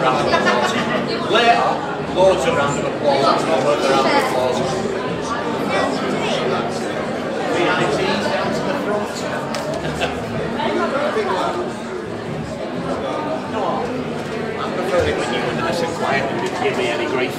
round of applause. Later, loads of round of applause. That's not worth a round of applause. VIPs down to the front. No, I prefer it when you were nice and quiet and didn't give me any grief.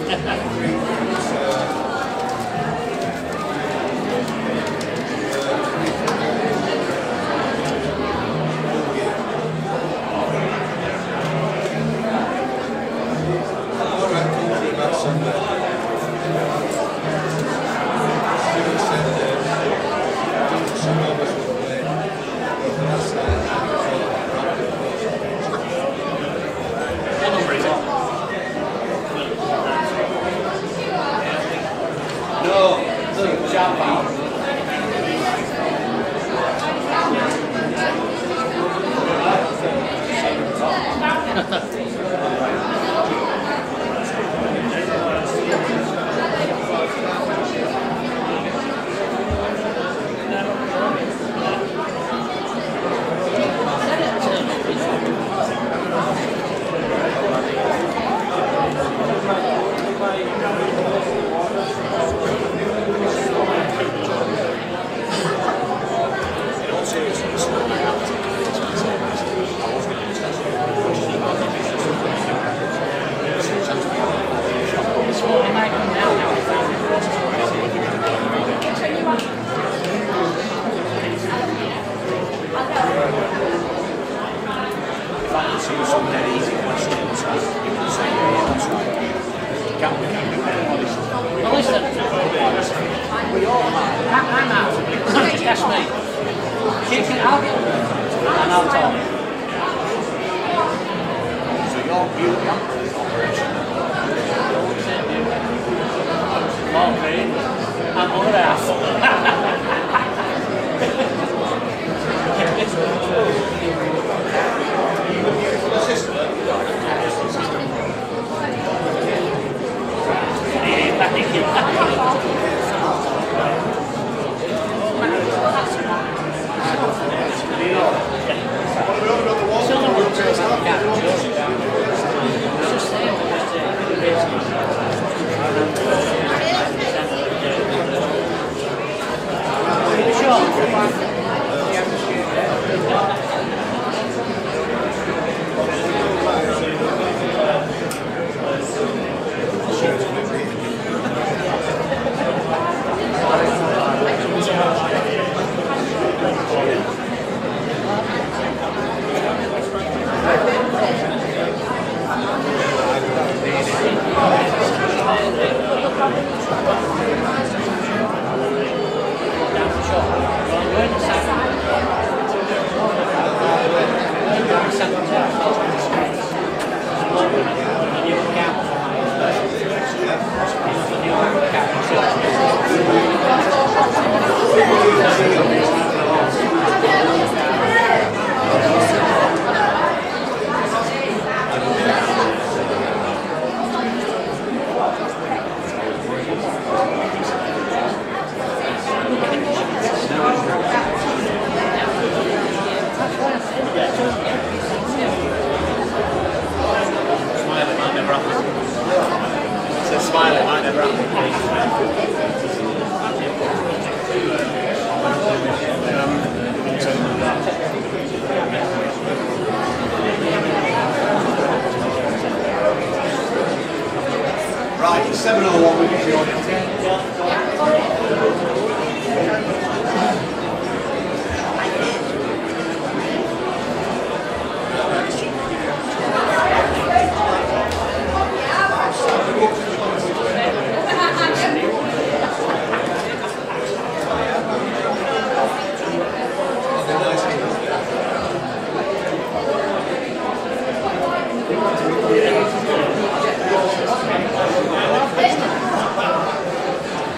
Right, 7:01 we get the audience.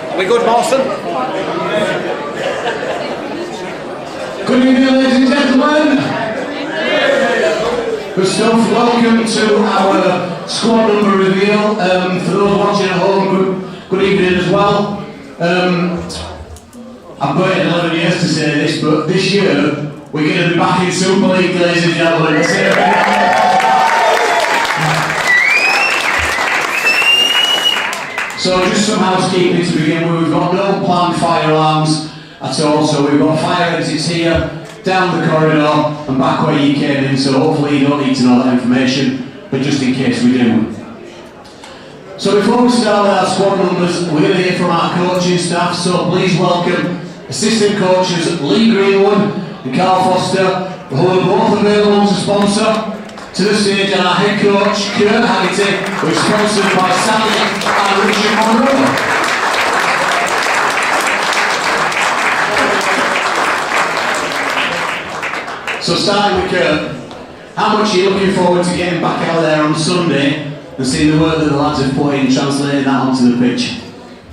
Are we good, Marston? Good evening, ladies and gentlemen. Good stuff. Welcome to our squad number reveal. For those watching at home, good evening as well. I've waited 11 years to say this, but this year we're going to be back in Super League, ladies and gentlemen. So just some housekeeping to begin with. We've got no planned fire alarms at all, so we've got fire exits here, down the corridor and back where you came in, so hopefully you don't need to know that information, but just in case we do. So before we start with our squad numbers, we're going to hear from our coaching staff, so please welcome assistant coaches Lee Greenwood and Carl Foster, who are both available to sponsor, to the stage, and our head coach Kurt Haggerty, who is sponsored by Stanley and Richard Monroe. So starting with Kurt, how much are you looking forward to getting back out there on Sunday and seeing the work that the lads have put in, translating that onto the pitch?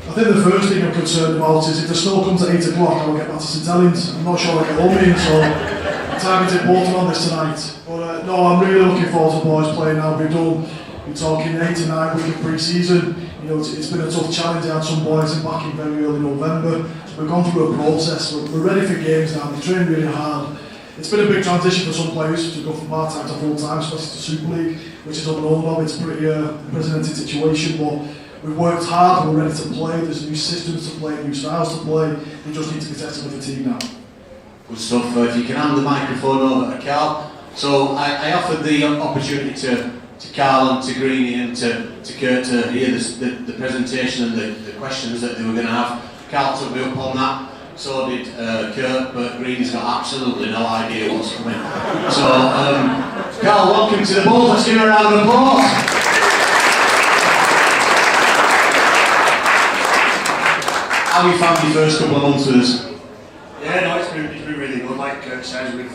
I think the first thing I'm concerned about is if the snow comes at 8 o'clock, I'll get back to St Helens. I'm not sure I'll get home in, so the timing's important on this tonight. But no, I'm really looking forward to the boys playing now. We're talking 8 to 9 weeks of pre-season. You know, it's been a tough challenge. I had some boys in back in very early November. So we've gone through a process. We're ready for games now. We've trained really hard. It's been a big transition for some players to go from part-time to full-time, especially to Super League, which is unknown of. It's a pretty unprecedented situation, but we've worked hard, we're ready to play. There's new systems to play, new styles to play. We just need to be tested with the team now. Good stuff. If you can hand the microphone over to Carl. So I offered the opportunity to Carl and to Greenie and to Kurt to hear the presentation and the questions that they were going to have. Carl took me up on that. So did Kurt, but Greenie's got absolutely no idea what's coming. So, Carl, welcome to the Bulls. Let's give him a round of applause. How have you found your first couple of months with us? Yeah, no, it's been really good. Like Kurt says, we've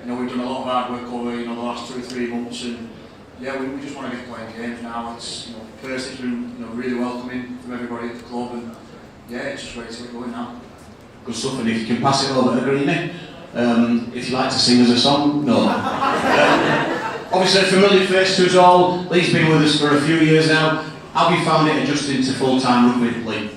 done a lot of hard work over the last 2 or 3 months, and yeah, we just want to get playing games now. It's first it's been really welcoming from everybody at the club, and yeah, it's just ready to get going now. Good stuff, and if you can pass it over to Greenie, if you like to sing us a song, no. Obviously a familiar face to us all. Lee's been with us for a few years now. How have you found it adjusting to full-time rugby, Lee?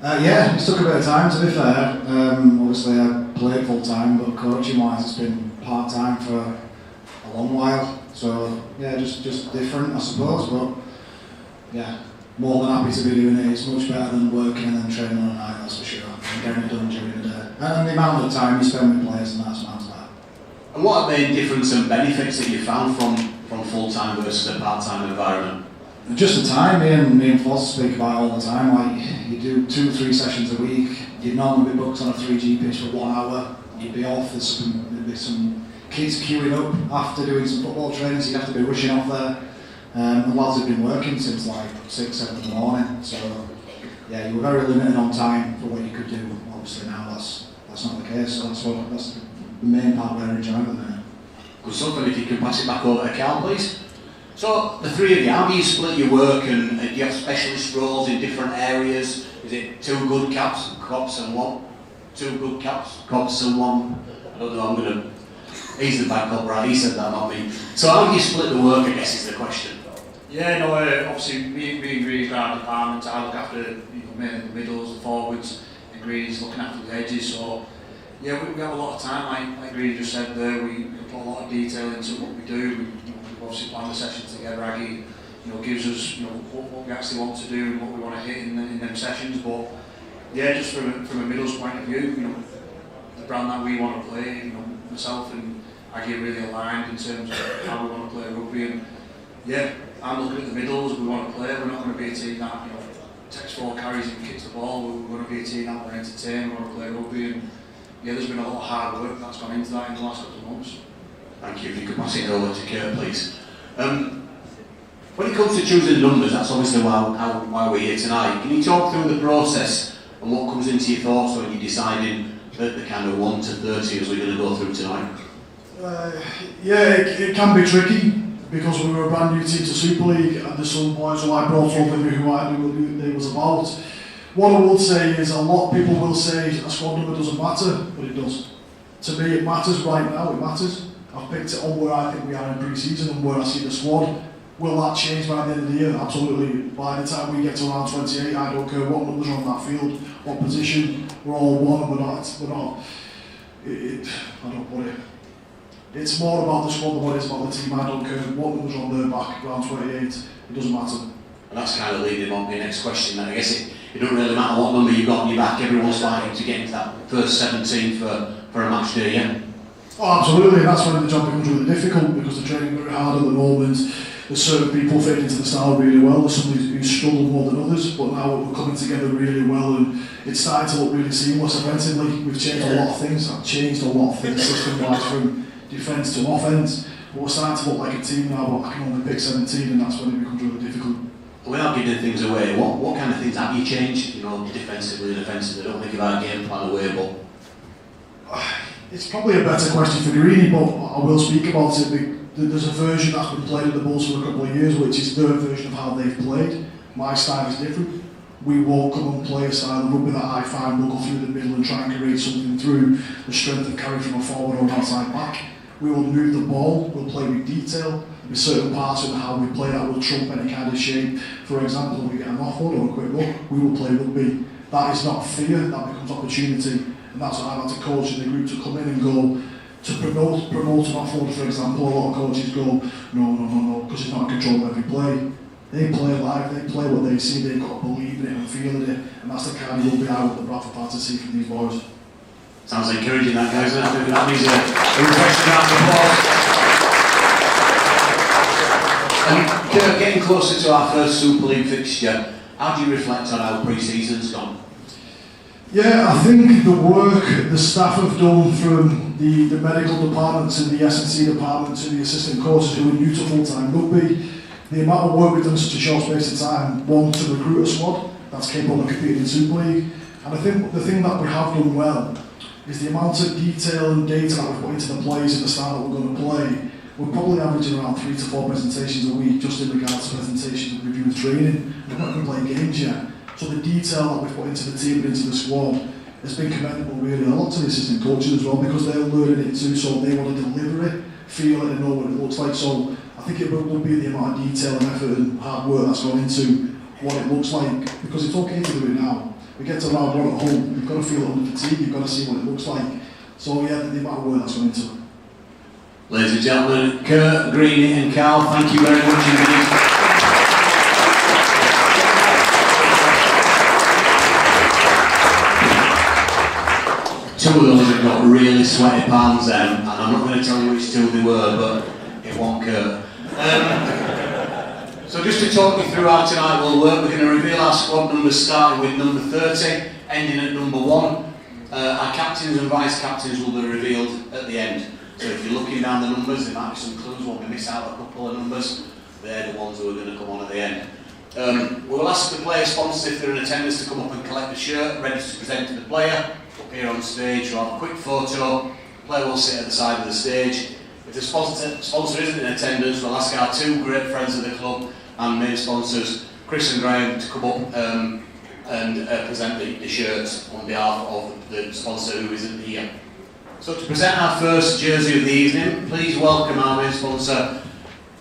Yeah, it's took a bit of time to be fair. Obviously I played full-time, but coaching-wise it's been part-time for a long while. So yeah, just different I suppose, but yeah, more than happy to be doing it. It's much better than working and then training on a night, that's for sure. And getting it done during the day. And the amount of time you spend with players, and that's matters that. And what are the main difference and benefits that you found from full-time versus a part-time environment? Just the time, me and Foss speak about all the time. Like you do 2 or 3 sessions a week. You'd normally be booked on a 3G pitch for 1 hour. You'd be off. There'd be some kids queuing up after doing some football training, so you'd have to be rushing off there. The lads have been working since like 6, 7 in the morning. So yeah, you were very limited on time for what you could do. Obviously now that's not the case. So that's the main part we're enjoying at the minute. Good stuff, and if you can pass it back over to Carl, please. So, the 3 of you, how do you split your work, and do you have specialist roles in different areas? Is it 2 good cops and 1? 2 good cops and 1? I don't know, I'm going to... He's the bad cop, right? He said that, not me. So how do you split the work, I guess, is the question. Yeah, no, obviously me and Greenie's got our department. I look after mainly the middles, the forwards, and Greenie's looking after the edges. So yeah, we have a lot of time. Like Greenie just said there, we put a lot of detail into what we do. We obviously plan the sessions together. Aggie, gives us what we actually want to do and what we want to hit in them sessions. But yeah, just from a middles point of view, the brand that we want to play, myself and Aggie are really aligned in terms of how we want to play rugby. And yeah, I'm looking at the middles. We want to play. We're not going to be a team that takes 4 carries and kicks the ball. We're going to be a team that we're entertained. We want to play rugby. And yeah, there's been a lot of hard work that's gone into that in the last couple of months. Thank you. If you could pass it over to Kurt, please. When it comes to choosing numbers, that's obviously why we're here tonight. Can you talk through the process and what comes into your thoughts when you're deciding the kind of 1 to 30 as we're going to go through tonight? Yeah, it can be tricky because we were a brand new team to Super League, and there's some boys who I brought up with me who I knew what it was about. What I would say is a lot of people will say a squad number doesn't matter, but it does. To me, it matters right now. It matters. I've picked it on where I think we are in pre-season and where I see the squad. Will that change by the end of the year? Absolutely. By the time we get to around 28, I don't care what numbers are on that field, what position. We're all one. We're not. I don't put it. It's more about the squad than what it is about the team. I don't care what numbers are on their back around 28. It doesn't matter. And that's kind of leading on to the next question. And I guess it doesn't really matter what number you've got on your back, everyone's fighting to get into that first 17 for a match day, yeah? Oh, absolutely, and that's when the job becomes really difficult because they're training very hard at the moment. There's certain people fit into the style really well, there's some who struggle more than others, but now we're coming together really well and it's starting to look really seamless offensively. We've changed a lot of things, I've changed a lot of things system-wise from defence to offence, but we're starting to look like a team now, but I can only pick 17 and that's when it becomes really difficult. Without giving things away, what kind of things have you changed, you know, defensively and offensively? I don't think you've had a game plan away, but... It's probably a better question for Greeny, but I will speak about it. There's a version that's been played at the Bulls for a couple of years, which is their version of how they've played. My style is different. We won't come and play a style of rugby that I find will go through the middle and try and create something through the strength of carry from a forward or an outside back. We will move the ball, we'll play with detail. There's certain parts of how we play that will trump any kind of shape. For example, we get an offload or a quick look, we will play rugby. That is not fear, that becomes opportunity. And that's what I like to coach in the group to come in and go, to promote an offload, for example. A lot of coaches go, no, because it's not in control of every play. They play live, they play what they see, they've got to believe in it and feel in it, and that's the kind of rugby I want the Bradford fans to see from these boys. Sounds encouraging, that, guys. I think that needs a refreshing round of applause. And Kurt, getting closer to our first Super League fixture, how do you reflect on how pre-season's gone? Yeah, I think the work the staff have done from the medical departments and the S&C departments and the assistant coaches who are new to full-time rugby, the amount of work we've done in such a short space of time, one, to recruit a squad that's capable of competing in Super League, and I think the thing that we have done well is the amount of detail and data that we've put into the plays and the style that we're going to play. We're probably averaging around 3 to 4 presentations a week just in regards to presentations and review of training. We've not even playing games yet. So the detail that we've put into the team and into the squad has been commendable really a lot to the assistant coaches as well because they're learning it too, so they want to deliver it, feel it and know what it looks like. So I think it will be the amount of detail and effort and hard work that's gone into what it looks like because it's okay to do it now. We get to round one at home, you've got to feel it under fatigue, you've got to see what it looks like. So yeah, the amount of work that's gone into it. Ladies and gentlemen, Kurt, Greeny and Carl, thank you very much indeed. Two of those have got really sweaty palms then, and I'm not going to tell you which two they were, but it won't Kurt. So just to talk you through how tonight will work, we're going to reveal our squad numbers starting with number 30, ending at number 1. Our captains and vice captains will be revealed at the end. So if you're looking down the numbers, there might be some clues, won't we miss out a couple of numbers. They're the ones who are going to come on at the end. We will ask the player sponsors if they're in attendance to come up and collect the shirt, ready to present to the player. Up here on stage, we'll have a quick photo. The player will sit at the side of the stage. If the sponsor isn't in attendance, we'll ask our two great friends of the club and main sponsors, Chris and Graham, to come up and present the shirts on behalf of the sponsor who isn't here. So to present our first jersey of the evening, please welcome our main sponsor,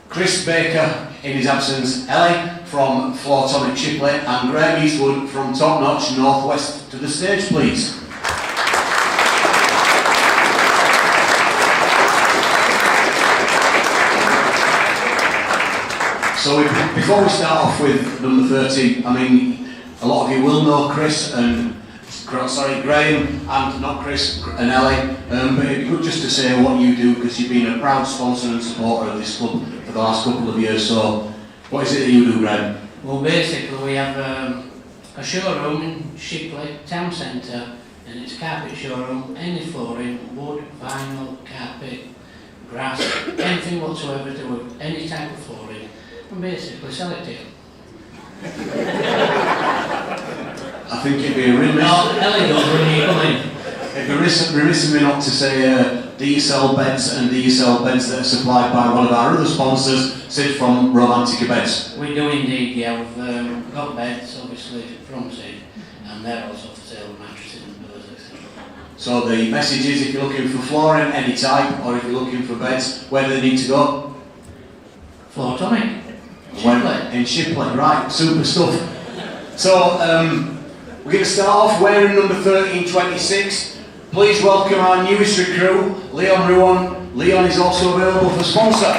Chris Baker, in his absence, Ellie from Floatonic Shipley, and Graham Eastwood from Top Notch Northwest to the stage, please. So before we start off with number 30, I mean, a lot of you will know Chris and Graham, and not Chris and Ellie, but it'd be good just to say what you do because you've been a proud sponsor and supporter of this club for the last couple of years. So, what is it that you do, Graham? Well, basically we have a showroom in Shipley Town Centre, and it's a carpet showroom, any flooring, wood, vinyl, carpet, grass, anything whatsoever to do with any type of flooring, and basically sell it to you. I think it'd be a remiss. No, Ellie does when you come in. It'd be remiss of me not to say, do you sell beds, and do you sell beds that are supplied by one of our other sponsors, Sid from Romantica Beds? We do indeed, yeah. We've got beds, obviously, from Sid, and they're also for sale, mattresses and pillows, etc. So the message is, if you're looking for flooring, any type, or if you're looking for beds, where do they need to go? Floatonic. Shipley. In Shipley, right, super stuff. So, we're going to start off wearing number 1326. Please welcome our newest recruit, Leon Ruan. Leon is also available for sponsor.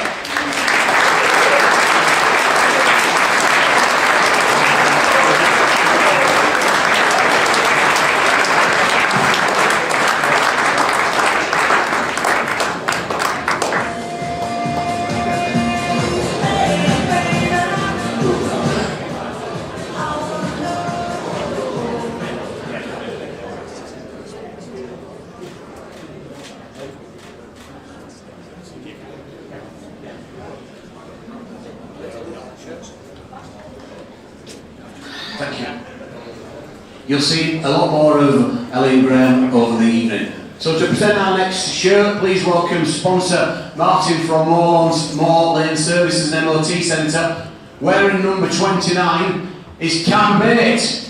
Thank you. You'll see a lot more of Ellie and Graham over the evening. So to present our next shirt, please welcome sponsor Martin from Moor Lane Services and MOT Centre. Wearing number 29 is Cam Bates.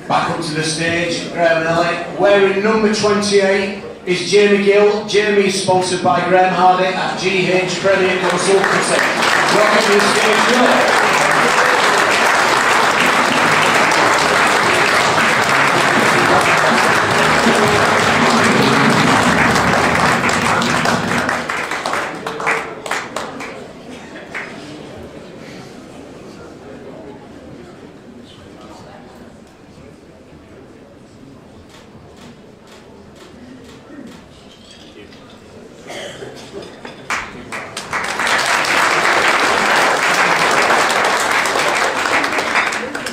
Back up to the stage, Graham and Ellie. Wearing number 28 is Jamie Gill. Jamie is sponsored by Graham Hardy at GH Premier Consultancy. Welcome to the stage, Gill.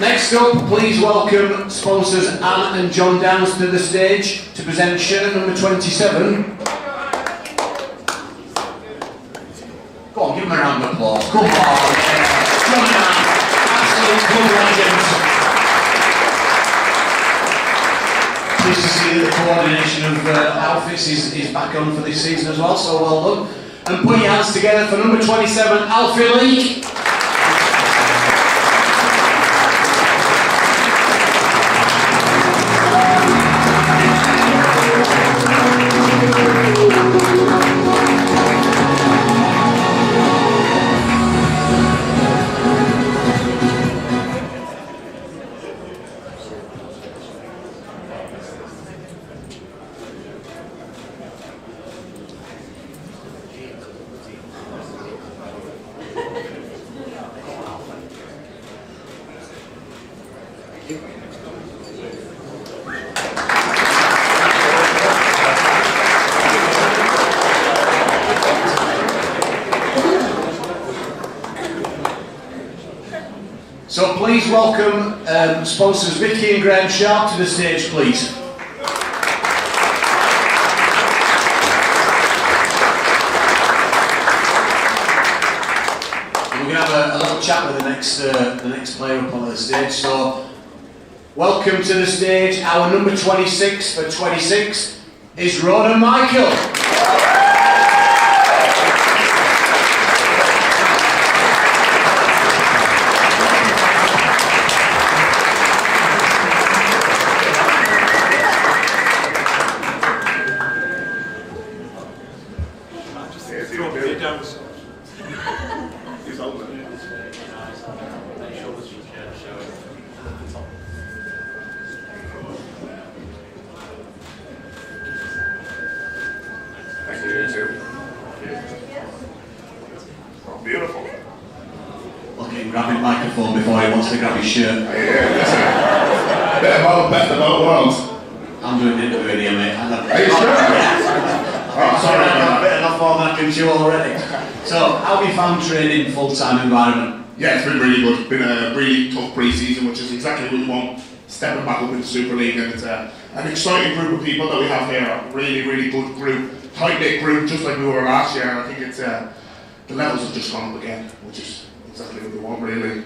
Next up, please welcome sponsors Anne and John Downs to the stage to present shirt number 27. Go on, give them a round of applause. Come on, John and Anne, absolute club legends. Pleased to see that the coordination of outfits is back on for this season as well, so well done. And put your hands together for number 27, Alfie Leake. So please welcome sponsors Vicky and Graham Sharp to the stage, please. And we're going to have a little chat with the next player up on the stage. So welcome to the stage, our number 26 for 26 is Ronan Michael. Beautiful. Look at him grabbing the microphone before he wants to grab his shirt. Yeah, best of both worlds. I'm doing an interview here, mate. Are you sure? Yeah. Oh, Sorry, I've got a bit enough form I can chew already. So, how have you found training in full-time environment? Yeah, it's been really good. It's been a really tough pre-season, which is exactly what we want. Stepping back up in the Super League, and it's an exciting group of people that we have here. A really, really good group, tight-knit group, just like we were last year. And I think it's the levels have just gone up again, which is exactly what we want, really.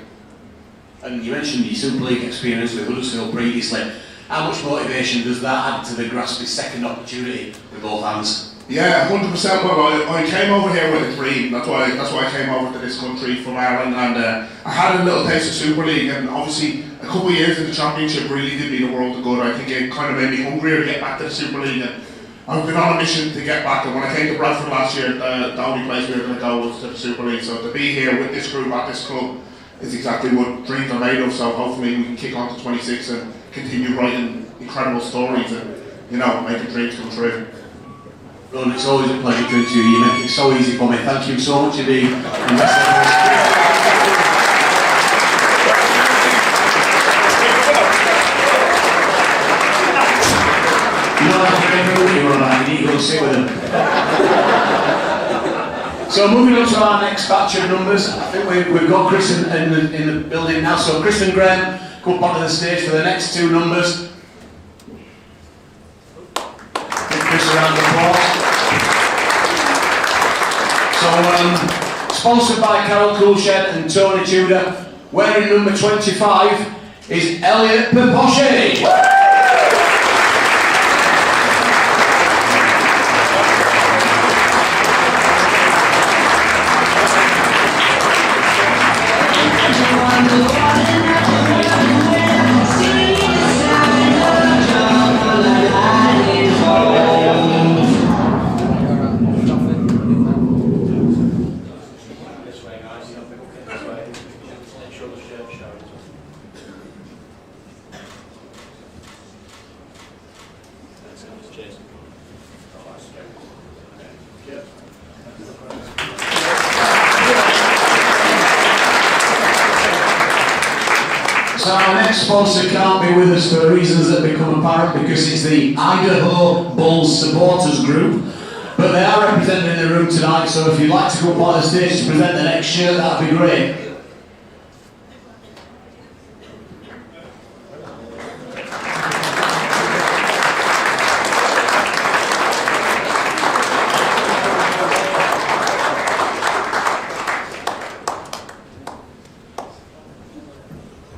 And you mentioned your Super League experience with Huddersfield previously. How much motivation does that add to the grasp of second opportunity with both hands? Yeah, 100%. Well, I came over here with a dream. That's why I came over to this country from Ireland, and I had a little taste of Super League, and obviously a couple of years in the Championship really did me the world of good. I think it kind of made me hungrier to get back to the Super League, and I've been on a mission to get back. And when I came to Bradford last year, the only place we were going to go was to the Super League. So to be here with this group at this club is exactly what dreams are made of. So hopefully we can kick on to 26 and continue writing incredible stories and, you know, making dreams come true. Ron, it's always a pleasure to interview you. You make it so easy for me. Thank you so much indeed. You know that great you run out, you need to go and sit with them. So moving on to our next batch of numbers, I think we've got Chris in the building now. So Chris and Graham, go up onto the stage for the next two numbers. Give Chris a round of applause. So, sponsored by Carol Coolshed and Tony Tudor, wearing number 25 is Elliot Peposche. So our next sponsor can't be with us for reasons that become apparent because it's the Idaho Bulls Supporters Group. But they are represented in the room tonight, so if you'd like to go up on the stage to present the next shirt, that'd be great.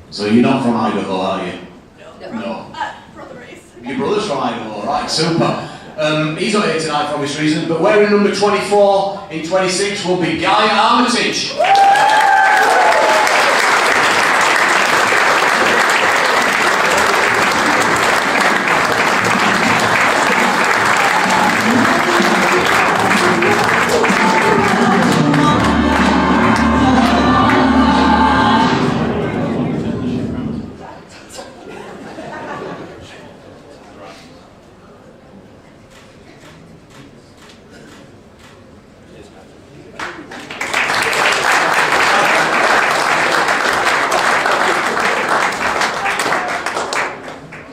So you're not from Idaho, are you? No. Brother is. Your brother's from Idaho, right, super. He's not here tonight for obvious reasons, but wearing number 24 in 26 will be Guy Armitage.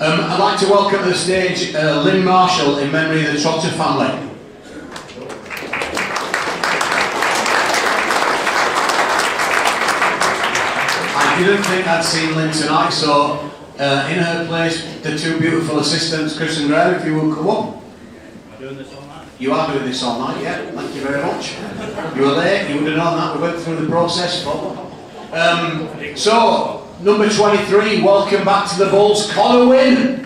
I'd like to welcome to the stage Lynn Marshall in memory of the Trotter family. I didn't think I'd seen Lynn tonight, so in her place, the two beautiful assistants, Chris and Graham, if you will come up. Am I doing this all night? You are doing this all night, yeah, thank you very much. You were late, you would have known that, we went through the process. So, number 23, welcome back to the Bulls, Connor Wynn.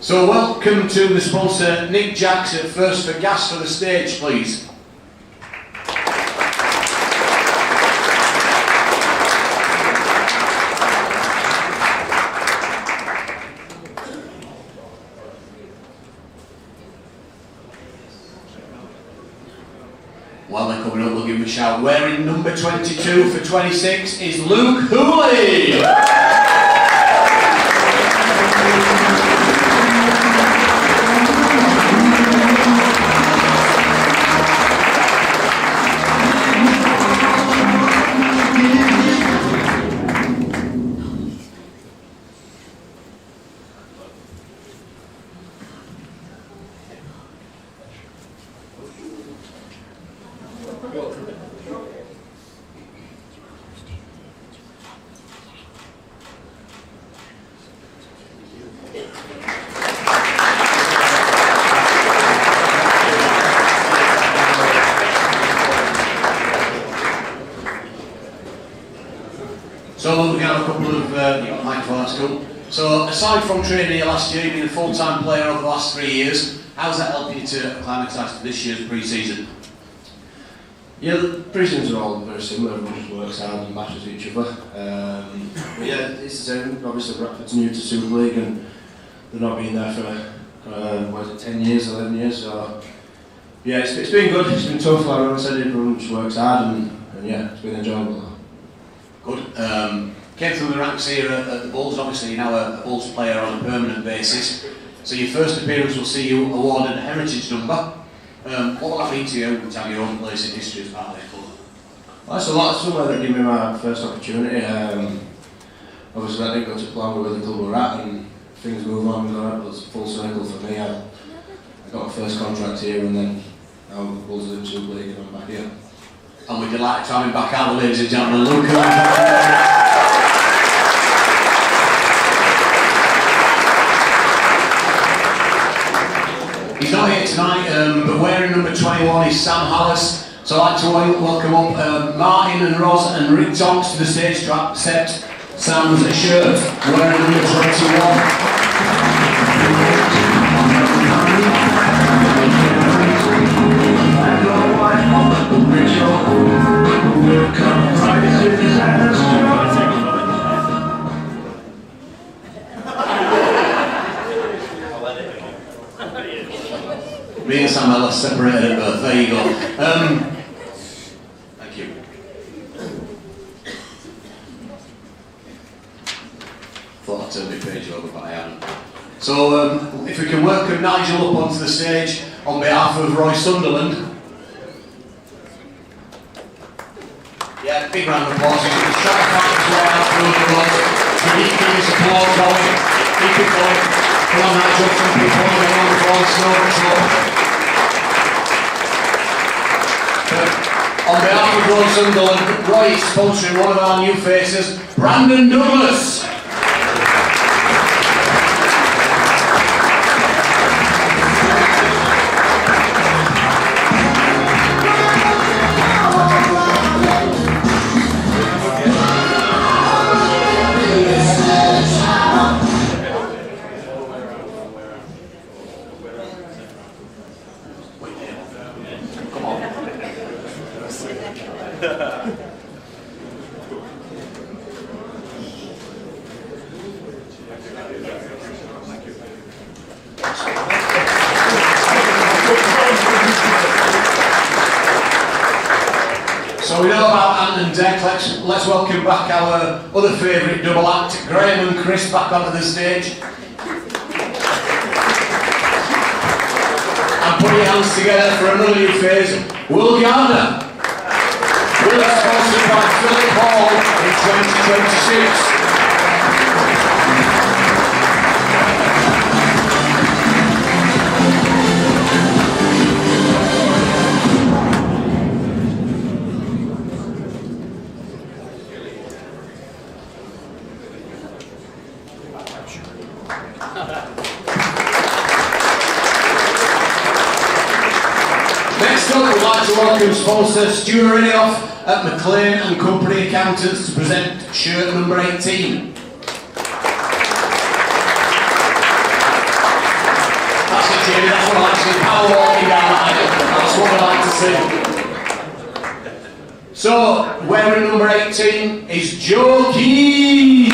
So welcome to the sponsor, Nick Jacks at First for Gas for the stage, please. While they're coming up, we'll give them a shout. Wearing number 22 for 26 is Luke Hooley. So we have a couple of microphones, that's cool. So, aside from training here last year, you've been a full-time player over the last 3 years. How's that helped you to acclimatise to this year's pre-season? Yeah, the pre-seasons are all very similar. Everyone just works hard and matches each other. But yeah, it's the same. Obviously, Bradford's new to Super League and they've not been there for 10 years, 11 years. So yeah, it's been good. It's been tough. Like I said, everyone just works hard and yeah, it's been enjoyable. Good. Came through the ranks here at the Bulls. Obviously, you're now a Bulls player on a permanent basis. So your first appearance will see you awarded a heritage number. What will that mean to you to have your own place in history as part of this club? Well, that's a lot. Somewhere that gave me my first opportunity. Obviously, I didn't go to plan with where the club were at, and things move on. It was full circle for me. I got my first contract here, and then now the Bulls are in Super League, and I'm back here. And we'd like to have him back out, ladies and gentlemen. Luke Cunningham. He's not here tonight, but wearing number 21 is Sam Hallis. So I'd like to welcome up Martin and Roz and Rick Tonks to the stage to accept Sam's shirt wearing number 21. Me and Sam Ellis separated at birth. There you go. Thank you. Thought I'd turn my page over, but I haven't. So, if we can welcome Nigel up onto the stage on behalf of Roy Sunderland. Yeah, big round of applause. He's trying to find his way out through the road. We need to keep this applause going. Keep it going. Come on, Nigel. Some people are on the floor, slow. On behalf of Roy Sunderland, Roy is sponsoring one of our new faces, Brandon Douglas. So we know about Ant and Dec. Let's welcome back our other favourite double act, Graham and Chris, back onto the stage. And put your hands together for another new phase, Will Gardner. Will is sponsored by Philip Hall in 2026. Next up, we'd like to welcome sponsor Stuart Riddoff at McLean and Company Accountants to present shirt number 18. That's it, Jamie, that's what I like to see. Power walking down the aisle. That's what I like to see. So, wearing number 18 is Joe Keys.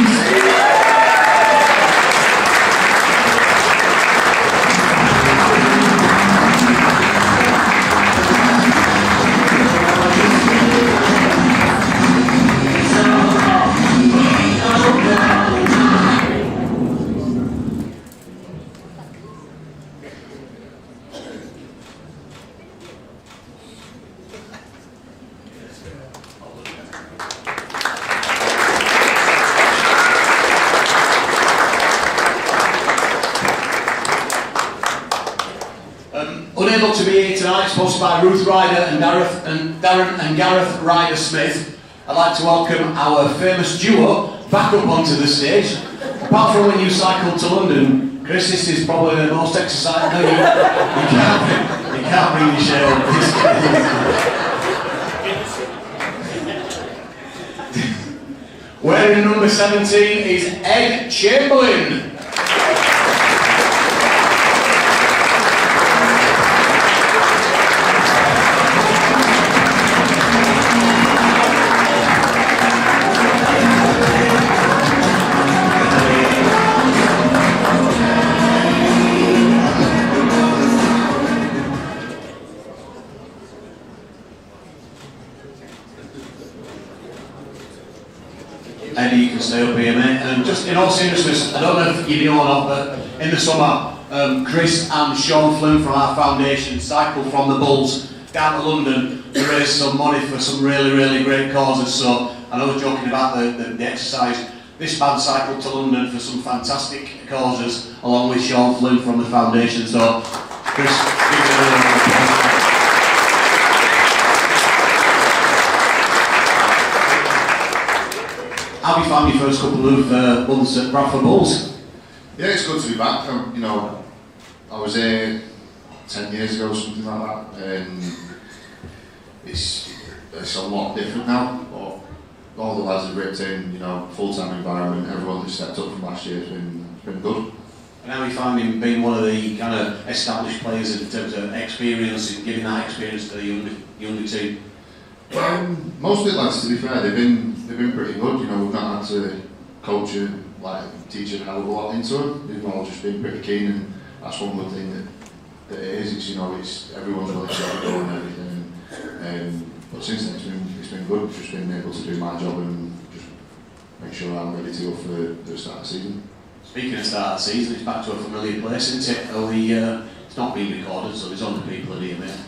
Unable to be here tonight, sponsored by Ruth Ryder and Darren and Gareth Ryder Smith. I'd like to welcome our famous duo back up onto the stage. Apart from when you cycled to London, Chris, this is probably the most exciting. No, you can't really share this. Wearing number 17 is Ed Chamberlain. Eddie, you can stay up here, mate. And just in all seriousness, I don't know if you know or not, but in the summer, Chris and Sean Flynn from our foundation cycled from the Bulls down to London to raise some money for some really, really great causes. So I know I was joking about the exercise. This band cycled to London for some fantastic causes, along with Sean Flynn from the foundation. So, Chris, give it a round of applause. How have you found your first couple of months at Bradford Bulls? Yeah, it's good to be back. You know, I was here 10 years ago, something like that, and it's a lot different now. But all the lads have ripped in, you know, full-time environment. Everyone that's stepped up from last year has been good. And how are you finding being one of the kind of established players in terms of experience and giving that experience to the younger team? Most of the lads, to be fair, they've been pretty good. You know, we've not had to coach and teach a hell of a lot into them. They've all just been pretty keen, and that's one good thing that it is. It's, you know, it's everyone's willing to have a go and everything. But since then, it's been good. I've just been able to do my job and just make sure I'm ready to go for the start of the season. Speaking of start of the season, it's back to a familiar place, isn't it? Only it's not being recorded, so there's only people in here, mate.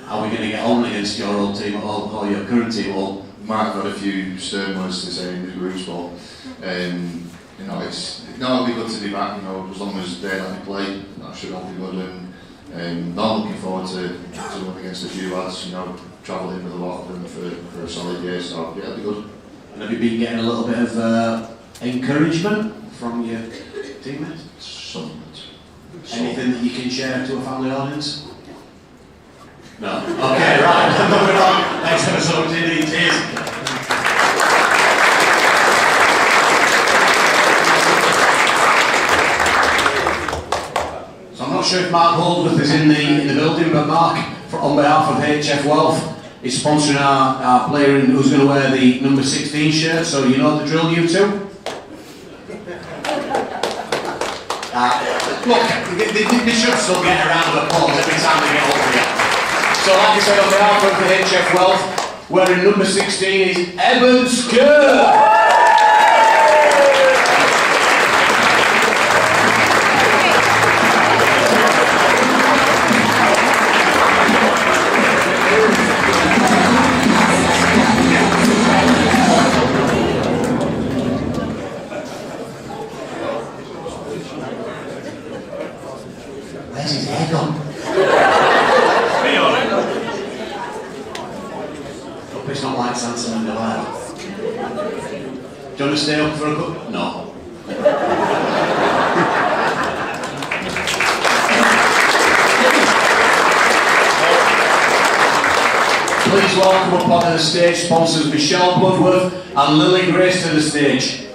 How are we going to get on against your old team at home, or your current team at home? Might have got a few stern words to say in the groups, but you know, it'll be good to be back. You know, as long as they let me play, that should all be good. And not looking forward to going against a few lads. You know, travelling with a lot of them for a solid year. So yeah, it'll be good. And have you been getting a little bit of encouragement from your teammates? Anything that you can share to a family audience? No. Okay, right. Moving on. Next episode, cheers. So I'm not sure if Mark Holdworth is in the building, but Mark, on behalf of HF Wealth, is sponsoring our player who's going to wear the number 16 shirt. So you know the drill, you two. Look, they should still get a round of applause every time they get over here. So like I said, on behalf of the HF Wealth, wearing number 16 is Evan Skur. Where's his hair gone? It's not like Sansa Mandela. Do you want to stay up for a cup? No. Please welcome up onto the stage sponsors Michelle Bloodworth and Lily Grace to the stage.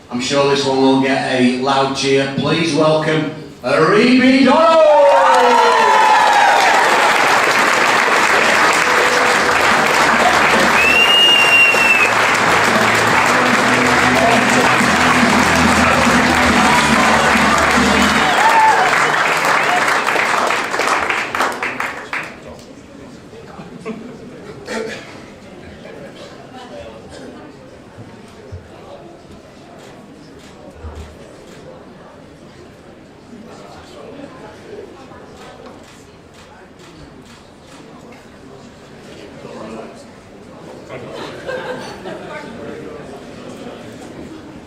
I'm sure this one will get a loud cheer. Please welcome Aribi Dono!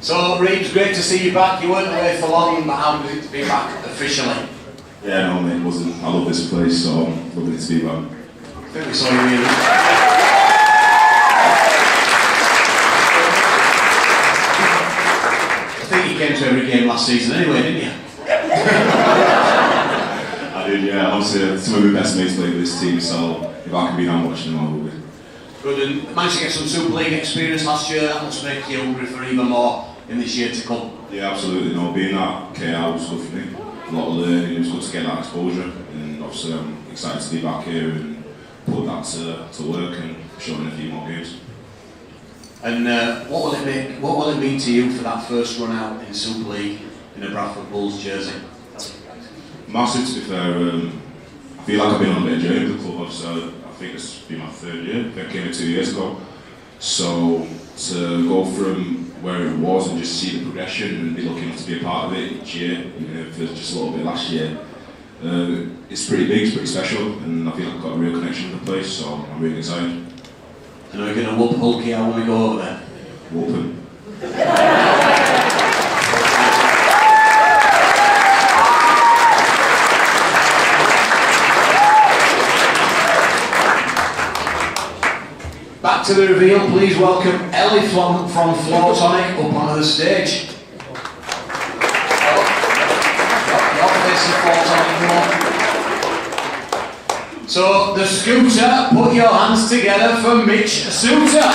So, Reeves, great to see you back. You weren't away for long, but how was it to be back officially? Yeah, no, mate, it wasn't. I love this place, so I'm lovely to be back. I think we saw you here. I think you came to every game last season anyway, didn't you? I do, did, yeah. Obviously, some of my best mates play with this team, so if I can be down watching them, I will be. Good, and managed to get some Super League experience last year. That must make you hungry for even more in this year to come. Yeah, absolutely. No, being at KR was good for me. A lot of learning. It was good to get that exposure, and obviously I'm excited to be back here and put that to work and showing a few more games. And what will it mean to you for that first run out in Super League in a Bradford Bulls jersey? Massive, to be fair. I feel like I've been on a bit of a journey with the club. So I think it's been my third year. I think I came here 2 years ago. So to go from where it was and just see the progression and be lucky enough to be a part of it each year, even if it was just a little bit last year, it's pretty big, it's pretty special, and I feel like I've got a real connection with the place, so I'm really excited. And are we going to whoop Hulky out when we go over there? Whoop him. Back to the reveal, please welcome Ellie from Floor Tonic up onto the stage. Not facing Floor Tonic more. So, the Scooter, put your hands together for Mitch Suter.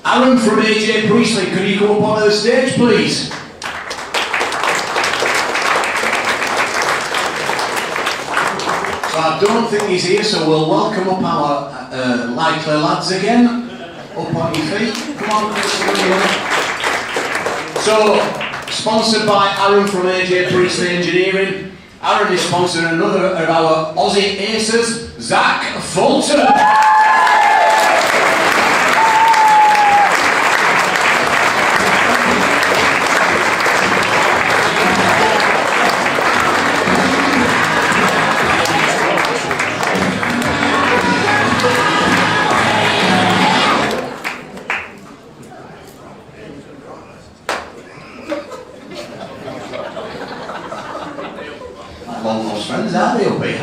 Aaron from AJ Priestley, could you go up onto the stage, please? So I don't think he's here, so we'll welcome up our likely lads again. Up on your feet. Come on. So, sponsored by Aaron from AJ Priestley Engineering. Aaron is sponsoring another of our Aussie aces, Zach Fulton. Long lost friends, aren't they, up here?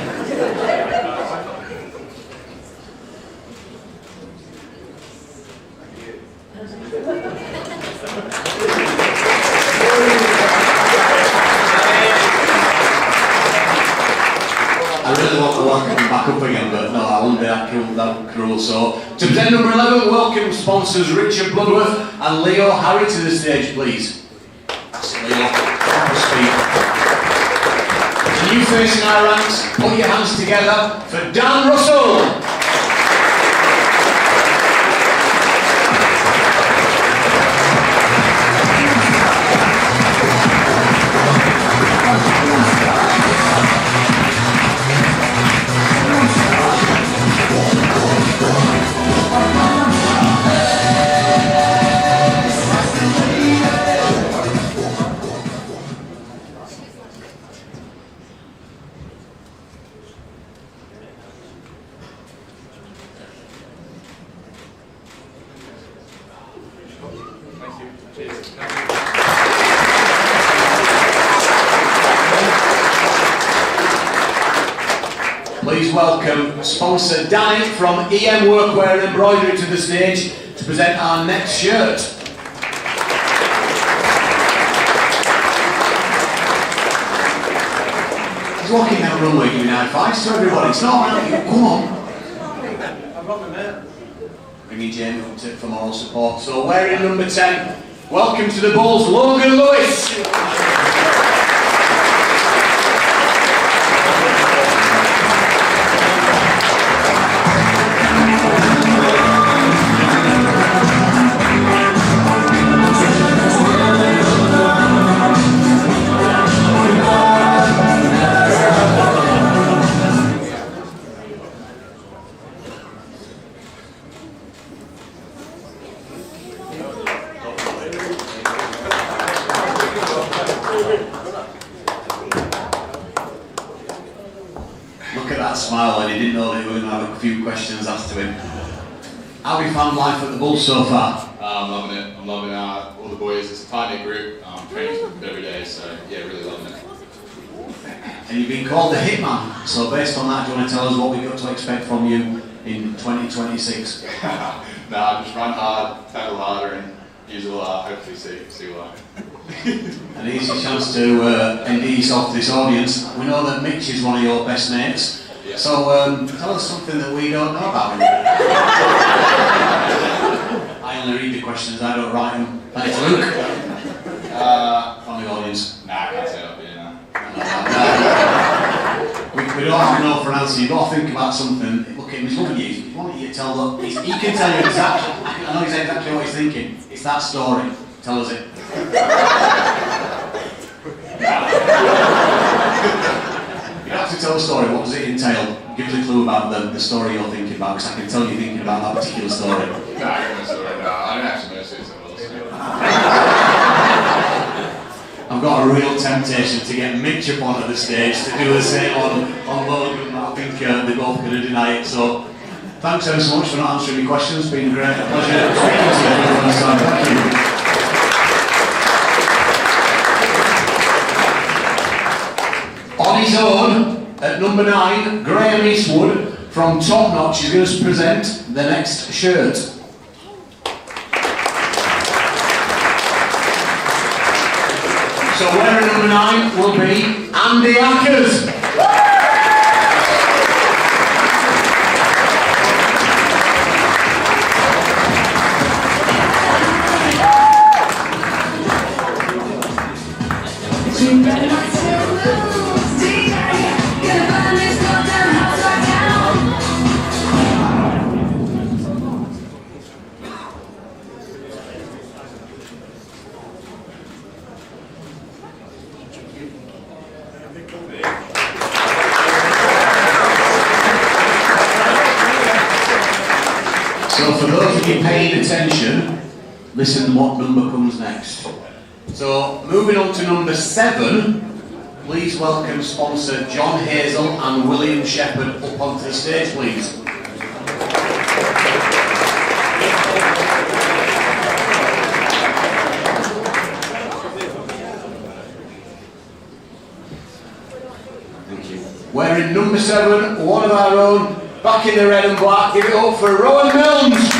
I really want to welcome them back up again, but no, I won't be that cruel. So, to present number 11, welcome sponsors Richard Bloodworth and Leo Harry to the stage, please. That's it, Leo. Proper speed. You facing our ranks, put your hands together for Dan Russell. Please welcome sponsor Danny from EM Workwear and Embroidery to the stage to present our next shirt. He's walking down the runway giving high fives to everybody. It's not right. Come on. I've got my mate. Bringing Jamie up for moral support. So wearing number 10, welcome to the Bulls, Logan Lewis. smile when he didn't know that we were going to have a few questions asked to him. How have you found life at the Bulls so far? I'm loving it. I'm loving all the boys. It's a tight-knit group. Training with them every day, so yeah, really loving it. And you've been called the Hitman, so based on that, do you want to tell us what we've got to expect from you in 2026? Nah, just run hard, tackle harder, and usual hopefully see why. An easy chance to endear yourself to this audience. We know that Mitch is one of your best mates, Yeah. so tell us something that we don't know about him. I only read the questions, I don't write them. Thanks, Luke. From the audience. Nah, I can't say up here now. We don't have to know for an answer. You've got to think about something. Look at him, he's looking at you. He's wanting you to tell that. He can tell you exactly. I know exactly what he's thinking. It's that story. Tell us it. You have to tell the story. What does it entail? Give us a clue about the story you're thinking about, because I can tell you're thinking about that particular story. Nah, I don't know the story. No, I don't actually know, so we'll see. I've got a real temptation to get Mitch up onto the stage to do the same on Logan, but I think they're both going to deny it. So, thanks ever so much for not answering any questions. It's been a great pleasure speaking to you for the first time. Thank you. On his own, at number 9, Graham Eastwood from Top Notch is going to present the next shirt. So wearing number 9 will be Andy Ackers. So for those of you paying attention, listen what number comes next. So moving on to number 7, please welcome sponsor John Hazel and William Shepherd up onto the stage, please. Thank you. Wearing number 7, one of our own, back in the red and black, give it up for Rowan Milnes.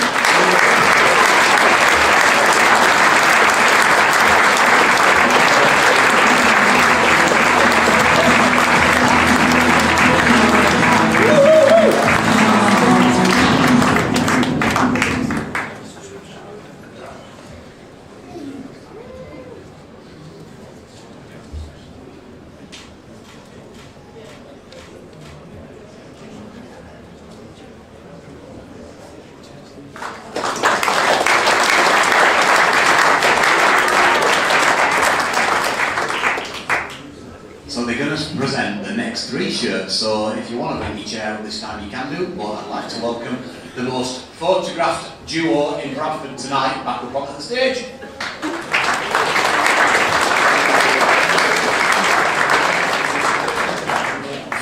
So they're going to present the next 3 shirts, so if you want to bring your chair up this time you can do, but I'd like to welcome the most photographed duo in Bradford tonight back up onto the stage.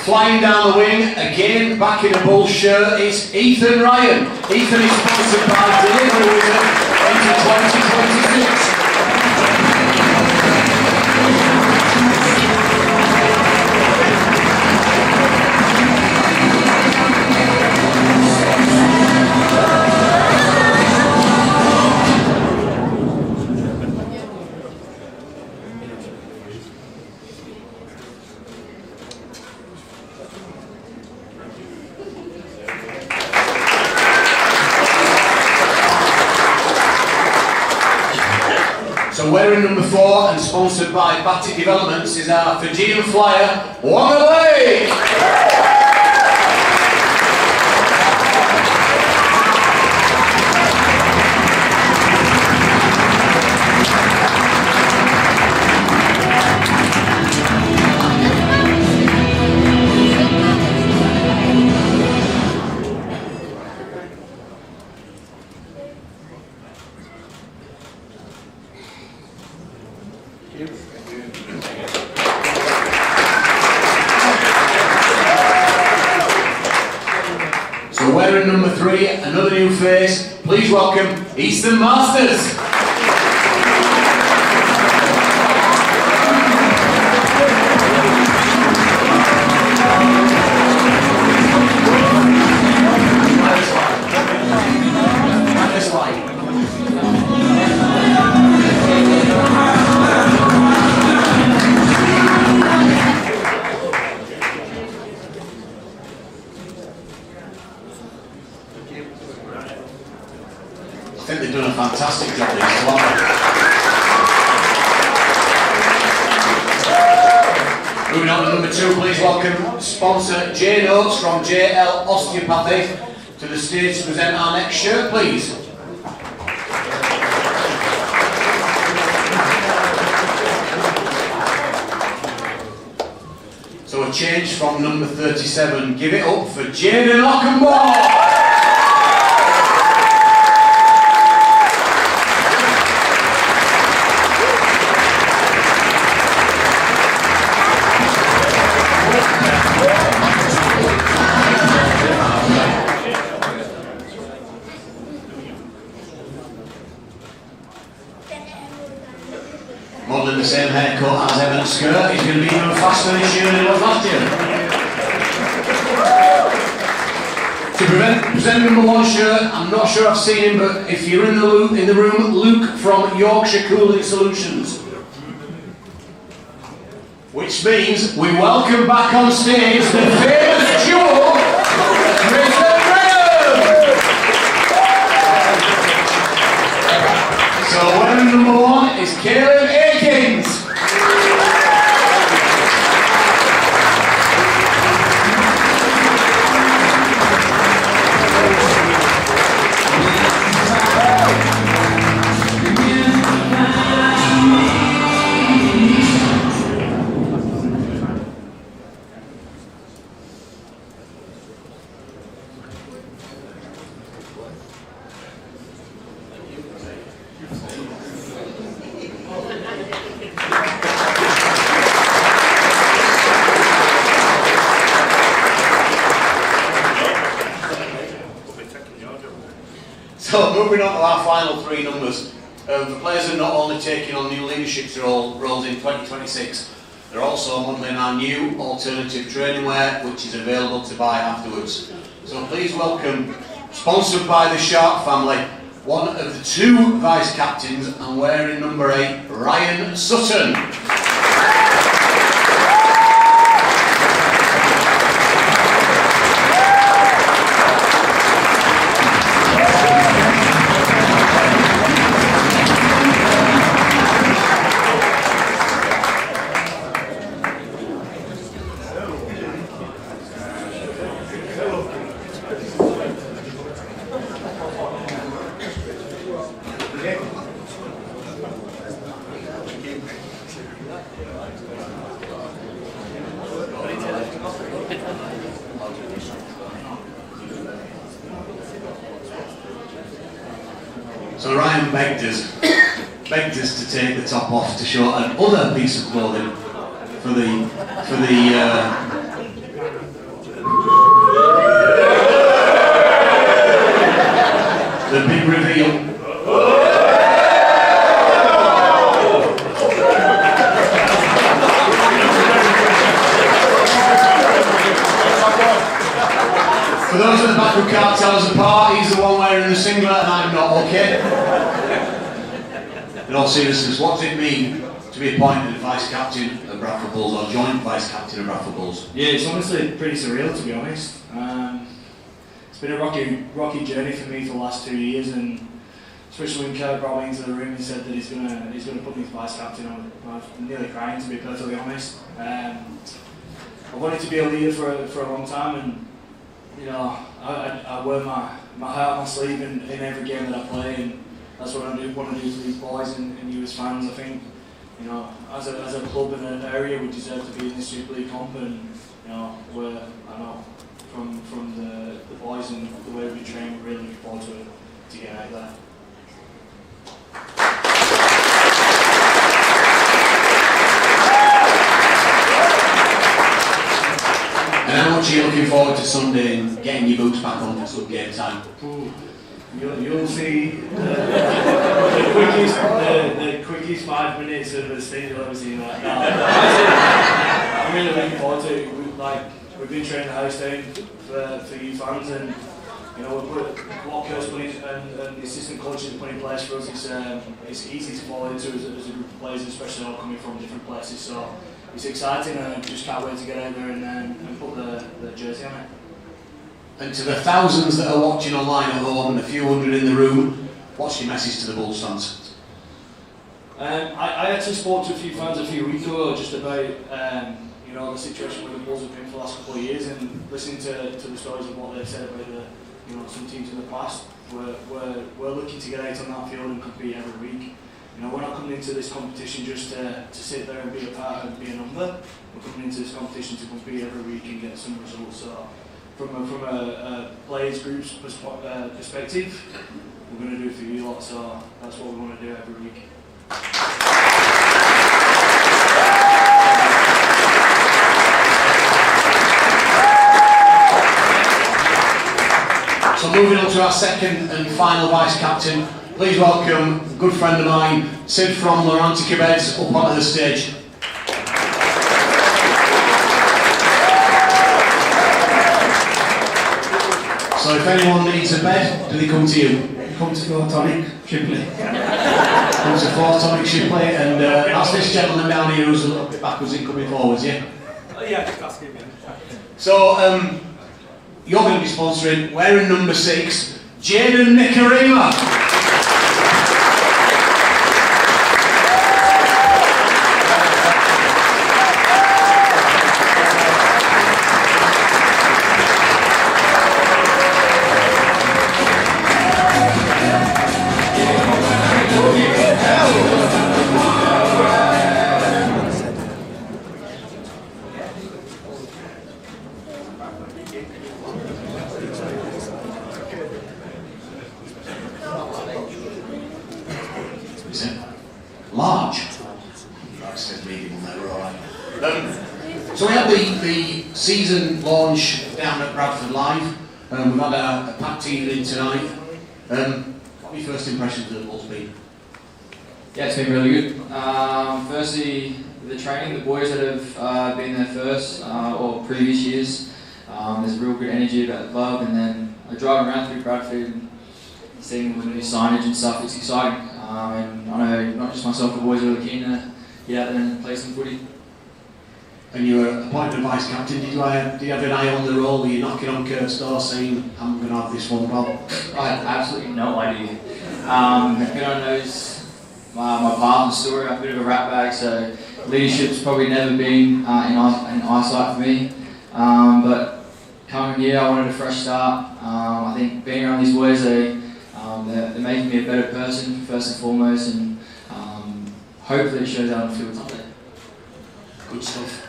Flying down the wing, again back in a Bulls shirt, it's Ethan Ryan. Ethan is sponsored by Delivery Wizard into 2026. So wearing number 4 and sponsored by Batic Developments is our Fijian flyer, Wangalei! wearing number 3, another new face. Please welcome Easton Masters. I think they've done a fantastic job these as well. Moving on to number 2, please welcome sponsor Jane Oates from JL Osteopathy to the stage to present our next shirt, please. So a change from number 37. Give it up for Jane Lockenmore. Modelling the same haircut as Evan's skirt, he's going to be even faster this year than he was last year. To present number 1 shirt, I'm not sure I've seen him, but if you're in the room, Luke from Yorkshire Cooling Solutions. Which means we welcome back on stage the famous duo, Mr. Graham! So wearing number 1 is Caleb Akins. So moving on to our final 3 numbers. The players are not only taking on new leadership roles in 2026, they're also modelling our new alternative training wear, which is available to buy afterwards. So please welcome, sponsored by the Shark family, one of the 2 vice captains and wearing number 8, Ryan Sutton. So Ryan begged us to take the top off to show another piece of clothing for the big reveal. For those at the back who can't tell us apart, he's the one wearing the singlet and I'm not, okay? In all seriousness, what does it mean to be appointed vice captain of Bradford Bulls or joint vice captain of Bradford Bulls? Yeah, it's honestly pretty surreal, to be honest. It's been a rocky journey for me for the last 2 years, and especially when Kerr brought me into the room and said that he's gonna put me as vice captain, I was nearly crying, to be perfectly honest. I wanted to be a leader for a long time, and you know, I wear my heart on my sleeve in every game that I play, and that's what I want to do for these boys and you as fans. I think, you know, as a club in an area, we deserve to be in the Super League comp, and you know, I know from the boys and the way we train, we're really looking forward to get out there. And how much much are you looking forward to Sunday and getting your boots back on for some game time? You'll see the quickest 5 minutes of the stage you'll ever see. Like, no, I'm really looking forward to it. We've been training the house down for you fans, and you know, we put what Kurt's put in and the assistant coaches have put in place for us. It's easy to fall into as a group of players, especially all coming from different places. So it's exciting, and I just can't wait to get out there and put the jersey on it. And to the thousands that are watching online at home and a few hundred in the room, what's your message to the Bulls fans? I actually spoke to a few fans a few weeks ago just about you know, the situation where the Bulls have been for the last couple of years, and listening to the stories of what they've said about some teams in the past. We're looking to get out on that field and compete every week. You know, we're not coming into this competition just to sit there and be a part and be a number. We're coming into this competition to compete every week and get some results. So from a players group's perspective, we're going to do it for you lot. So that's what we want to do every week. So moving on to our second and final vice captain, please welcome a good friend of mine, Sid from Laurenti Quebec, up onto the stage. So if anyone needs a bed, do they come to you? Come to Four Tonic Shipley. Come to Four Tonic Shipley, and that's this gentleman down here who's a little bit backwards in coming forwards, yeah? Yeah, that's good, yeah. So, you're going to be sponsoring, wearing number 6, Jaden Nikarima. Large. That says medium there, alright. So we had the season launch down at Bradford Live. We've had a packed evening tonight. What are your first impressions of the Bulls been? Yeah, it's been really good. Firstly, the training, the boys that have been there first, or previous years, there's a real good energy about the club, and then driving around through Bradford and seeing all the new signage and stuff, it's exciting. And I know not just myself, the boys are really keen to get out there and play some footy. And you were appointed vice captain. Did you have an eye on the role? Were you knocking on Kurt's door saying, I'm going to have this one, Bob? I had absolutely no idea. Everyone knows my partner's story. I'm a bit of a rat bag, so leadership's probably never been in eyesight for me. But coming here, I wanted a fresh start. I think being around these boys, they're making me a better person, first and foremost, and hopefully it shows out on the field someday. Good stuff.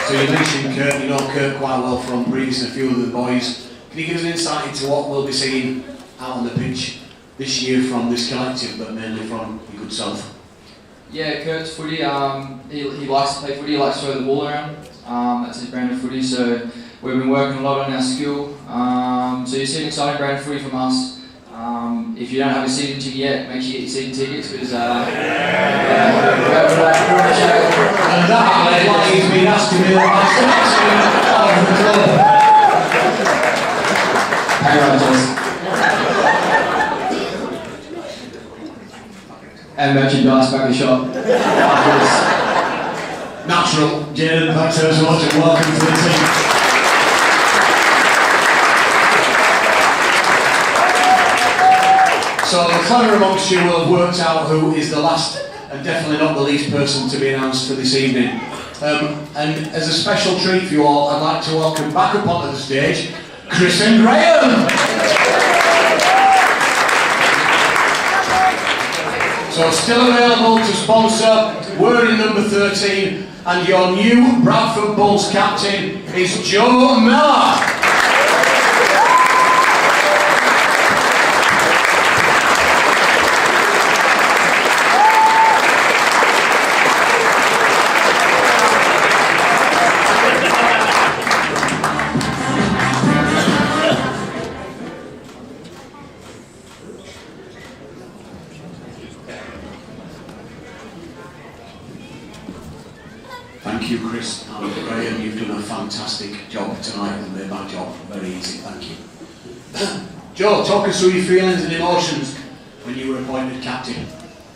So you mentioned Kurt, you know Kurt quite well from previous and a few of the boys. Can you give us an insight into what we'll be seeing out on the pitch this year from this collective, but mainly from your good self? Yeah, Kurt's footy, he likes to play footy, he likes to throw the ball around. That's his brand of footy, so we've been working a lot on our skill. So you see an exciting brand of footy from us. If you don't have a season ticket yet, make sure you get your season tickets, because and that is why he's been asking me the last of the club. Hey, Rogers. And merchandise back in the shop. Natural. Jaden, thanks so much and welcome to the team. So the clever amongst you will have worked out who is the last and definitely not the least person to be announced for this evening. And as a special treat for you all, I'd like to welcome back up onto the stage, Chris and Graham. So still available to sponsor, wearing number 13, and your new Bradford Bulls captain is Joe Miller. you, Chris and Graham. You've done a fantastic job tonight and made my job very easy. Thank you. Joe, talk us through your feelings and emotions when you were appointed captain.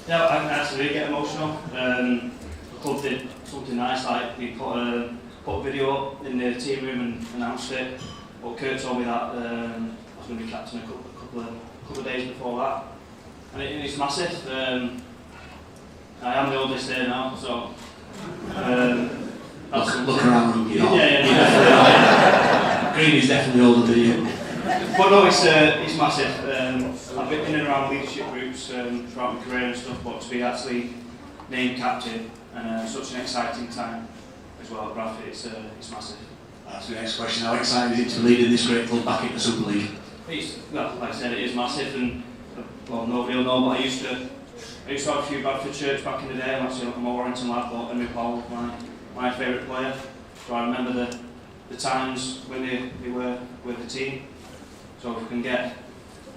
Yeah, I actually did get emotional. The club did something nice, like we put a video up in the team room and announced it. But Kurt told me that I was going to be captain a couple of days before that, and it's massive. I am the oldest there now, so look around. Yeah. Green is definitely older than you. But no, it's massive. I've been in and around leadership groups throughout my career and stuff, but to be actually named captain and such an exciting time as well, Bradford, it's massive. That's the next question. How excited is it to lead in this great club back in the Super League? Well, like I said, it is massive, and well, nobody will know, but I used to have a few Bradford shirts back in the day. I'm actually a Warrington lad, but Henry Powell was my favourite player. So I remember the times when they were with the team. So if we can get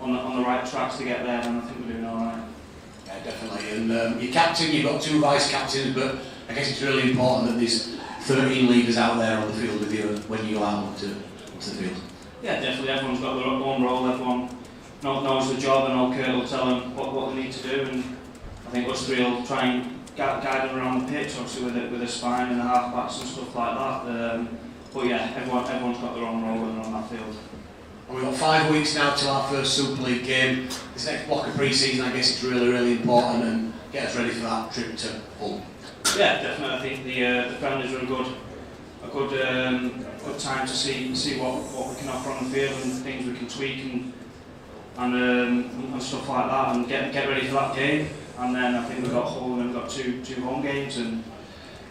on the right tracks to get there, then I think we're doing all right. Yeah, definitely. And you're captain, you've got 2 vice captains, but I guess it's really important that there's 13 leaders out there on the field with you when you go out onto the field. Yeah, definitely. Everyone's got their own role. Everyone knows the job, and old Kurt will tell them what they need to do. And I think us three will try and guide them around the pitch, obviously with the spine and the half-backs and stuff like that. But yeah, everyone's got their own role when they're on that field. And we've got 5 weeks now till our first Super League game. This next block of pre-season, I guess it's really, really important and get us ready for that trip to Hull. Yeah, definitely. I think the friendlies are a good time to see what we can offer on the field and things we can tweak and stuff like that, and get ready for that game. And then I think we've got Hull and we've got two home games, and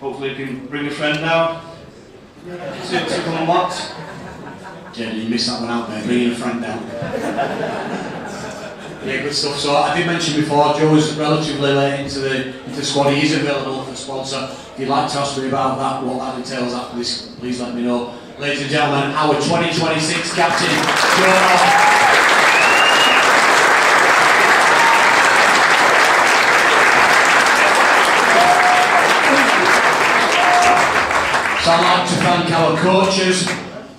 hopefully we can bring a friend down to come and watch. Jenny, you missed that one out there, bringing a friend down. Yeah, good stuff. So I did mention before, Joe's relatively late into the squad. He is available for a sponsor. If you'd like to ask me about that, what that entails after this, please let me know. Ladies and gentlemen, our 2026 captain, Joe Rock. So I'd like to thank our coaches,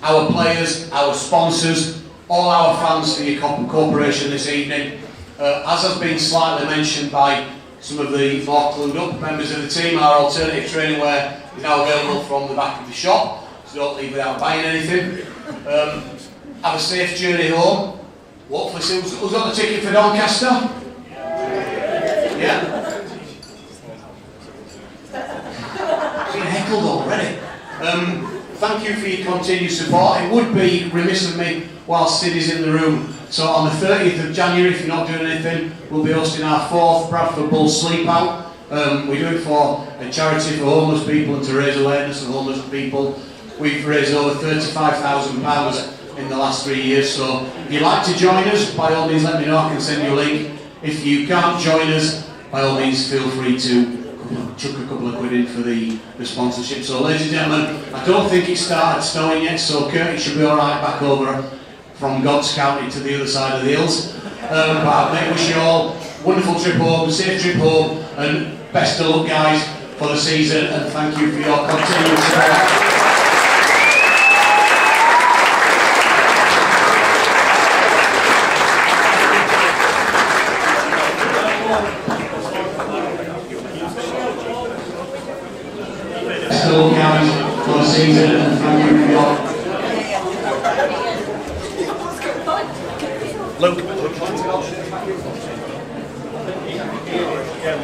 our players, our sponsors, all our fans for your cooperation this evening. As has been slightly mentioned by some of the more clued up members of the team, our alternative training wear is now available from the back of the shop, so don't leave without buying anything. Have a safe journey home. Hopefully, who's got the ticket for Doncaster? Yeah? Being heckled already. Thank you for your continued support. It would be remiss of me whilst Sid is in the room. So on the 30th of January, if you're not doing anything, we'll be hosting our 4th Bradford Bull Sleep Out. We do it for a charity for homeless people and to raise awareness of homeless people. We've raised over £35,000 in the last 3 years. So if you'd like to join us, by all means let me know, I can send you a link. If you can't join us, by all means feel free to chuck a couple of quid in for the sponsorship. So ladies and gentlemen, I don't think it started snowing yet, so Kurt, it should be alright back over from God's County to the other side of the hills. But I wish you all a wonderful trip home, safe trip home, and best of luck guys for the season, and thank you for your continued support. Still guys for the season, and thank you for your Luke. Yeah,